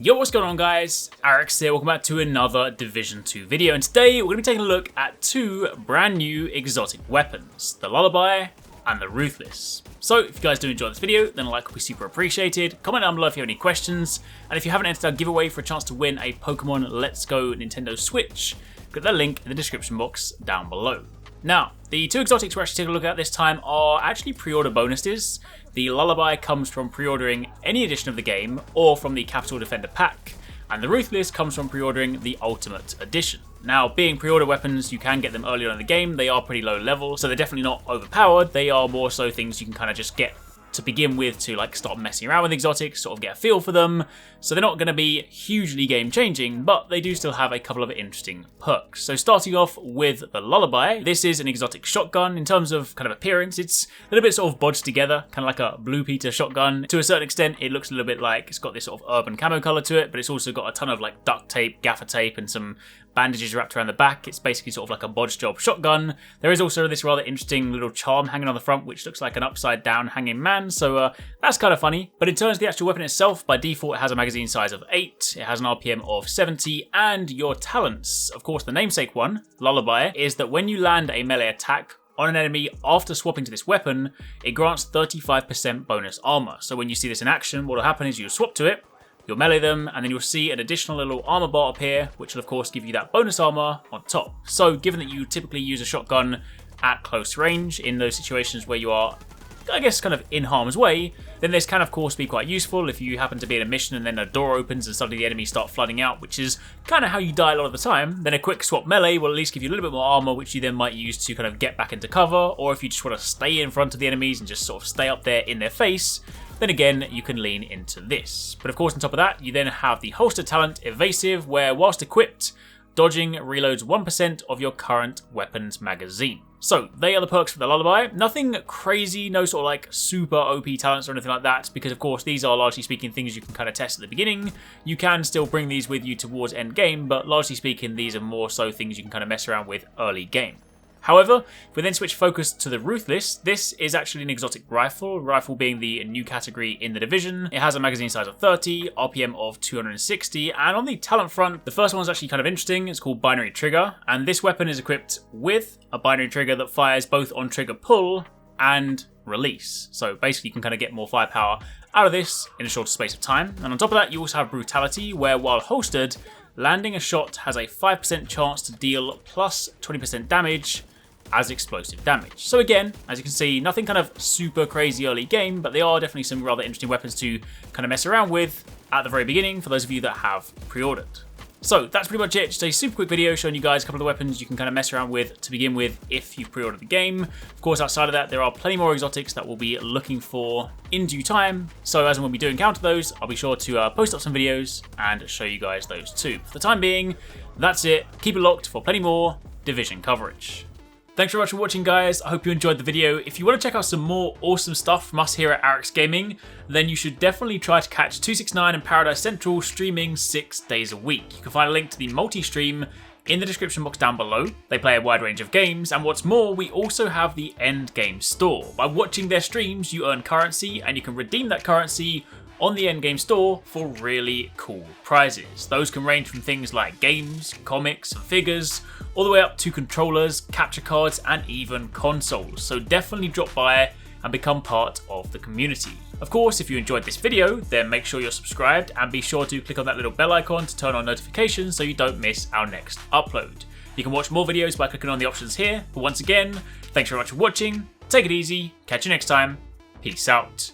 Yo, what's going on guys? Arekkz here, welcome back to another Division 2 video, and today we're going to be taking a look at two brand new exotic weapons, the Lullaby and the Ruthless. So if you guys do enjoy this video, then a like would be super appreciated. Comment down below if you have any questions, and if you haven't entered our giveaway for a chance to win a Pokemon Let's Go Nintendo Switch, click that link in the description box down below. Now, the two exotics we're actually taking a look at this time are actually pre-order bonuses. The Lullaby comes from pre-ordering any edition of the game or from the Capital Defender pack, and the Ruthless comes from pre-ordering the Ultimate Edition. Now, being pre-order weapons, you can get them earlier on in the game. They are pretty low level, so they're definitely not overpowered. They are more so things you can kind of just get to begin with to like start messing around with exotics, sort of get a feel for them. So they're not going to be hugely game changing, but they do still have a couple of interesting perks. So starting off with the Lullaby, this is an exotic shotgun. In terms of kind of appearance, it's a little bit sort of bodged together, kind of like a Blue Peter shotgun. To a certain extent, it looks a little bit like it's got this sort of urban camo color to it, but it's also got a ton of like duct tape, gaffer tape, and some bandages wrapped around the back. It's basically sort of like a bodge job shotgun. There is also this rather interesting little charm hanging on the front, which looks like an upside down hanging man, so that's kind of funny. But in terms of the actual weapon itself, by default it has a magazine size of 8, it has an RPM of 70, and your talents, of course the namesake one, Lullaby, is that when you land a melee attack on an enemy after swapping to this weapon, it grants 35% bonus armor. So when you see this in action, what will happen is you'll swap to it, you'll melee them, and then you'll see an additional little armor bar appear, which will of course give you that bonus armor on top. So given that you typically use a shotgun at close range in those situations where you are, I guess, kind of in harm's way, then this can of course be quite useful if you happen to be in a mission and then a door opens and suddenly the enemies start flooding out, which is kind of how you die a lot of the time. Then a quick swap melee will at least give you a little bit more armor, which you then might use to kind of get back into cover, or if you just want to stay in front of the enemies and just sort of stay up there in their face, then again, you can lean into this. But of course, on top of that, you then have the holster talent Evasive, where whilst equipped, dodging reloads 1% of your current weapon's magazine. So they are the perks for the Lullaby. Nothing crazy, no sort of like super OP talents or anything like that, because of course these are largely speaking things you can kind of test at the beginning. You can still bring these with you towards end game, but largely speaking these are more so things you can kind of mess around with early game. However, if we then switch focus to the Ruthless, this is actually an exotic rifle being the new category in the division. It has a magazine size of 30, RPM of 260, and on the talent front, the first one is actually kind of interesting. It's called Binary Trigger, and this weapon is equipped with a binary trigger that fires both on trigger pull and release. So basically you can kind of get more firepower out of this in a shorter space of time. And on top of that, you also have Brutality, where while holstered, landing a shot has a 5% chance to deal plus 20% damage as explosive damage. So again, as you can see, nothing kind of super crazy early game, but they are definitely some rather interesting weapons to kind of mess around with at the very beginning for those of you that have pre-ordered. So that's pretty much it, just a super quick video showing you guys a couple of the weapons you can kind of mess around with to begin with if you've pre-ordered the game. Of course, outside of that, there are plenty more exotics that we'll be looking for in due time. So as and when we do encounter those, I'll be sure to post up some videos and show you guys those too. For the time being, that's it. Keep it locked for plenty more Division coverage. Thanks very much for watching, guys. I hope you enjoyed the video. If you want to check out some more awesome stuff from us here at Arekkz Gaming, then you should definitely try to catch 269 and Paradise Central streaming 6 days a week. You can find a link to the multi-stream in the description box down below. They play a wide range of games, and what's more, we also have the end game store. By watching their streams, you earn currency, and you can redeem that currency on the endgame store for really cool prizes. Those can range from things like games, comics, and figures, all the way up to controllers, capture cards, and even consoles. So definitely drop by and become part of the community. Of course, if you enjoyed this video, then make sure you're subscribed and be sure to click on that little bell icon to turn on notifications so you don't miss our next upload. You can watch more videos by clicking on the options here. But once again, thanks very much for watching, take it easy, catch you next time, peace out.